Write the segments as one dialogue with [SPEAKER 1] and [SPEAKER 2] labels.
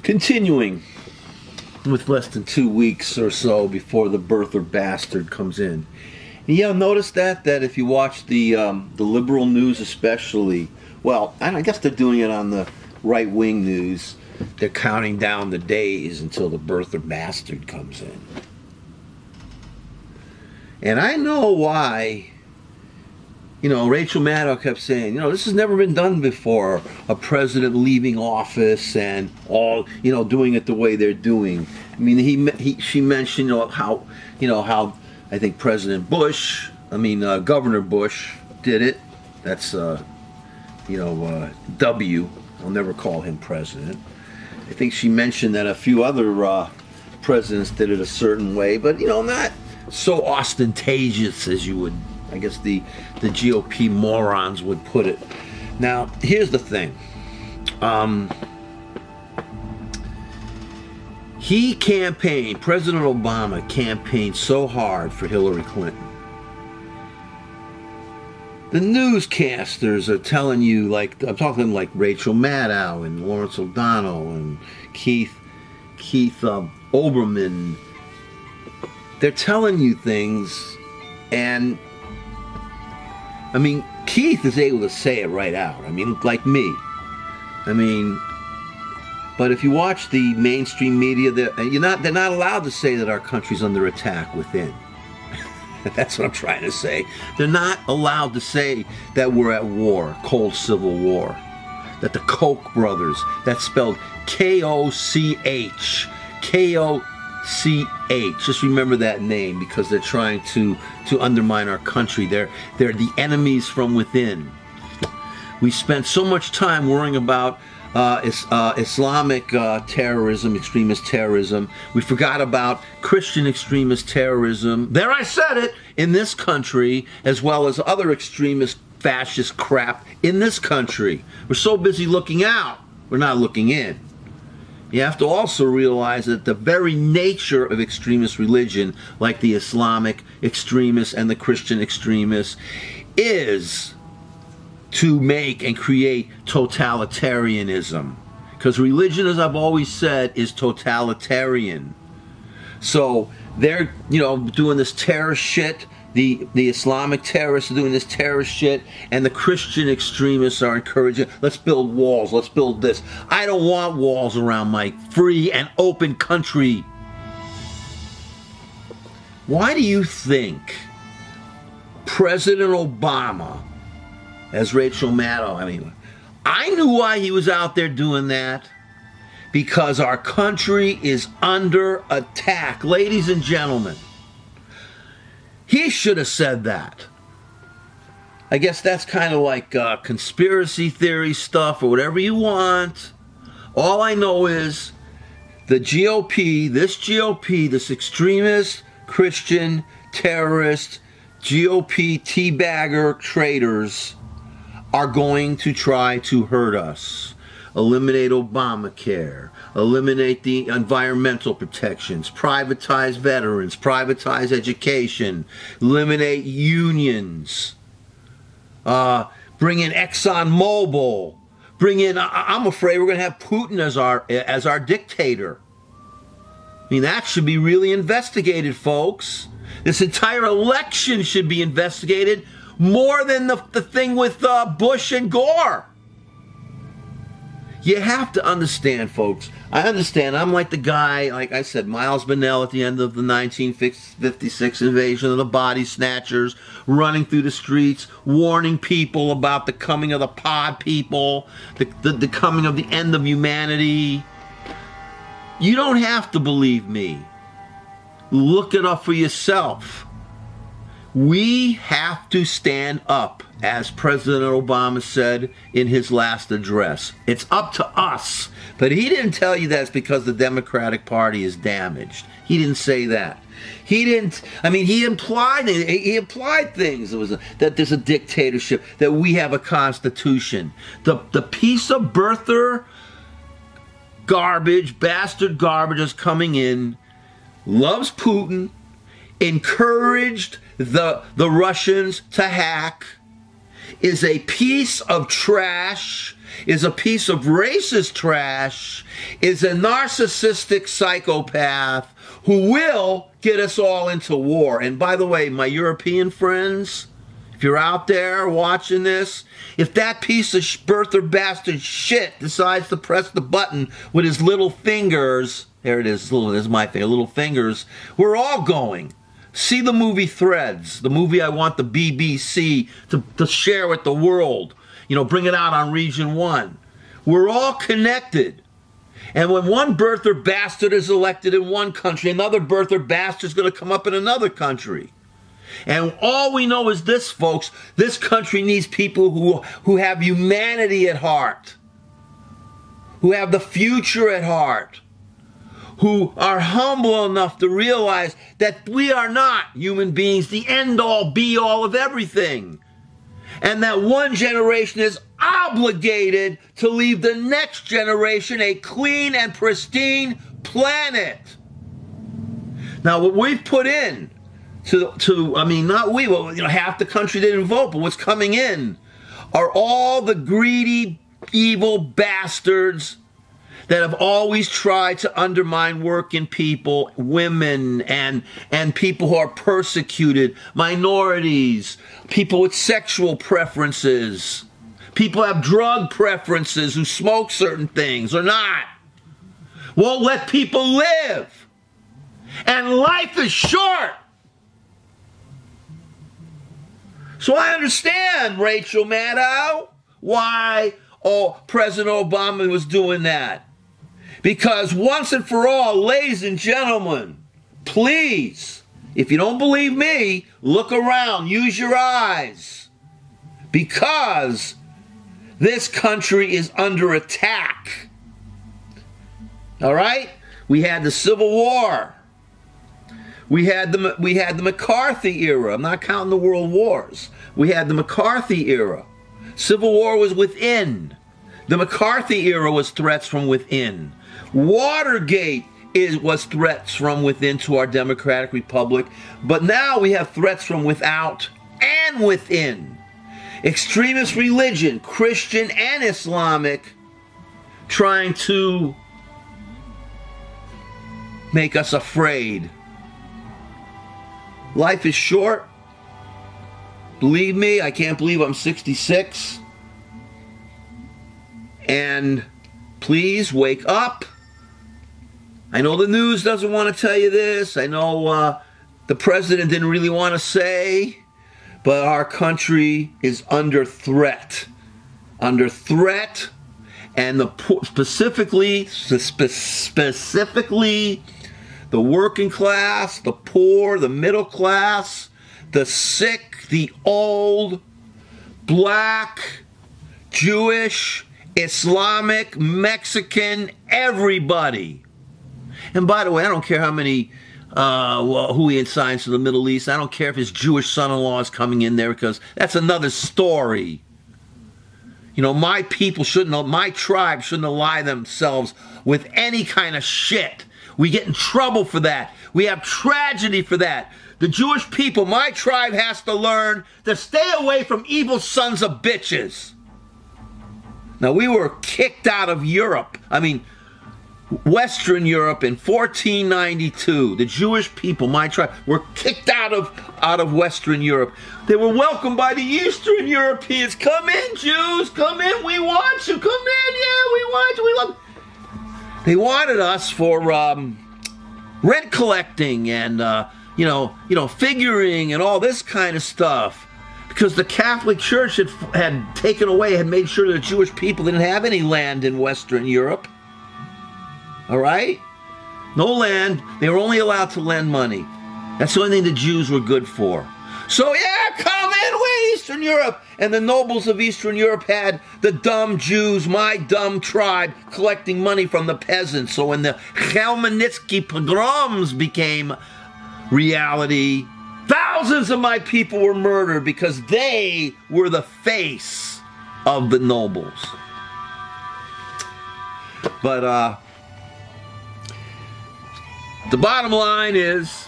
[SPEAKER 1] Continuing with less than 2 weeks or so before the birther bastard comes in. And yeah, notice that if you watch the liberal news especially, well, I guess they're doing it on the right-wing news. They're counting down the days until the birther bastard comes in. And I know why, Rachel Maddow kept saying, this has never been done before, a president leaving office and all, doing it the way they're doing. I mean, she mentioned, how I think Governor Bush did it. That's, W. I'll never call him president. I think she mentioned that a few other presidents did it a certain way, but, not so ostentatious as you would, I guess the GOP morons would put it. Now, here's the thing. President Obama campaigned so hard for Hillary Clinton. The newscasters are telling you, I'm talking like Rachel Maddow and Lawrence O'Donnell and Keith Olbermann. They're telling you things, and Keith is able to say it right out. Like me. But if you watch the mainstream media, they're not allowed to say that our country's under attack within. That's what I'm trying to say. They're not allowed to say that we're at war, cold civil war. That the Koch brothers, that's spelled K-O-C-H. K-O-C-H. Just remember that name because they're trying to undermine our country. They're the enemies from within. We spent so much time worrying about Islamic terrorism, extremist terrorism. We forgot about Christian extremist terrorism. There, I said it, in this country, as well as other extremist fascist crap in this country. We're so busy looking out, we're not looking in. You have to also realize that the very nature of extremist religion, like the Islamic extremists and the Christian extremists, is to make and create totalitarianism. Because religion, as I've always said, is totalitarian. So they're, doing this terrorist shit. The Islamic terrorists are doing this terrorist shit, and the Christian extremists are encouraging, let's build walls, let's build this. I don't want walls around my free and open country. Why do you think President Obama, as Rachel Maddow, I knew why he was out there doing that. Because our country is under attack. Ladies and gentlemen, he should have said that. I guess that's kind of like conspiracy theory stuff or whatever you want. All I know is the GOP, this extremist, Christian, terrorist, GOP teabagger traitors are going to try to hurt us. Eliminate Obamacare, eliminate the environmental protections, privatize veterans, privatize education, eliminate unions, bring in ExxonMobil, I'm afraid we're going to have Putin as our dictator. That should be really investigated, folks. This entire election should be investigated more than the thing with Bush and Gore. You have to understand, folks. I understand. I'm like the guy, like I said, Miles Bennell at the end of the 1956 invasion of the body snatchers, running through the streets, warning people about the coming of the pod people, the coming of the end of humanity. You don't have to believe me. Look it up for yourself. We have to stand up, as President Obama said in his last address. It's up to us. But he didn't tell you that's because the Democratic Party is damaged. He didn't say that. He didn't, he implied things. That there's a dictatorship, that we have a constitution. The piece of birther garbage, bastard garbage is coming in, loves Putin, encouraged the Russians to hack, is a piece of trash, is a piece of racist trash, is a narcissistic psychopath who will get us all into war. And by the way, my European friends, if you're out there watching this, if that piece of birther bastard shit decides to press the button with his little fingers, there it is, there's my finger, little fingers, we're all going. See the movie Threads, the movie I want the BBC to share with the world. You know, bring it out on Region 1. We're all connected. And when one birther bastard is elected in one country, another birther bastard is going to come up in another country. And all we know is this, folks, this country needs people who have humanity at heart, who have the future at heart, who are humble enough to realize that we are not human beings, the end-all, be-all of everything. And that one generation is obligated to leave the next generation a clean and pristine planet. Now, what we've put in I mean, not we, well, you know, half the country didn't vote, but what's coming in are all the greedy, evil bastards that have always tried to undermine working people, women, and people who are persecuted, minorities, people with sexual preferences, people who have drug preferences, who smoke certain things or not. Won't let people live. And life is short. So I understand, Rachel Maddow, why President Obama was doing that. Because once and for all, ladies and gentlemen, please, if you don't believe me, look around, use your eyes. Because this country is under attack. All right? We had the Civil War. We had the McCarthy era. I'm not counting the world wars. We had the McCarthy era. Civil War was within. The McCarthy era was threats from within. Watergate was threats from within to our democratic republic. But now we have threats from without and within. Extremist religion, Christian and Islamic, trying to make us afraid. Life is short. Believe me, I can't believe I'm 66. And please wake up. I know the news doesn't want to tell you this. I know the president didn't really want to say, but our country is under threat. Under threat, and specifically the working class, the poor, the middle class, the sick, the old, black, Jewish, Islamic, Mexican, everybody. And by the way, I don't care how many, who he assigns to the Middle East. I don't care if his Jewish son-in-law is coming in there, because that's another story. You know, my people my tribe shouldn't ally themselves with any kind of shit. We get in trouble for that. We have tragedy for that. The Jewish people, my tribe, has to learn to stay away from evil sons of bitches. Now, we were kicked out of Europe. I mean, Western Europe in 1492. The Jewish people, my tribe, were kicked out of Western Europe. They were welcomed by the Eastern Europeans. Come in, Jews. Come in. We want you. Come in. Yeah, we want you. We love you. They wanted us for rent collecting and you know, figuring and all this kind of stuff, because the Catholic Church had taken away, had made sure that the Jewish people didn't have any land in Western Europe. All right, no land. They were only allowed to lend money. That's the only thing the Jews were good for. So yeah, come in, we Eastern Europe. And the nobles of Eastern Europe had the dumb Jews, my dumb tribe, collecting money from the peasants. So when the Khmelnytsky pogroms became reality, thousands of my people were murdered because they were the face of the nobles. But the bottom line is,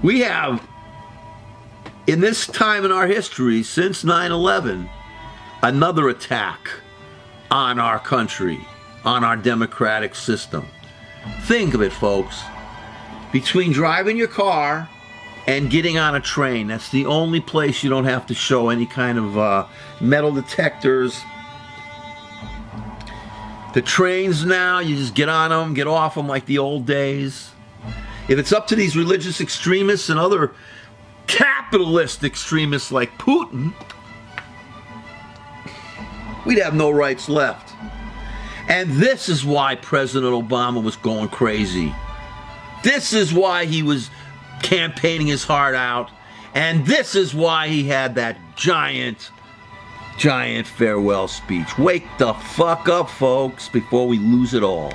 [SPEAKER 1] we have, in this time in our history, since 9/11, another attack on our country, on our democratic system. Think of it, folks. Between driving your car and getting on a train, that's the only place you don't have to show any kind of metal detectors. The trains now, you just get on them, get off them like the old days. If it's up to these religious extremists and other capitalist extremists like Putin, we'd have no rights left. And this is why President Obama was going crazy. This is why he was campaigning his heart out. And this is why he had that giant farewell speech. Wake the fuck up, folks, before we lose it all.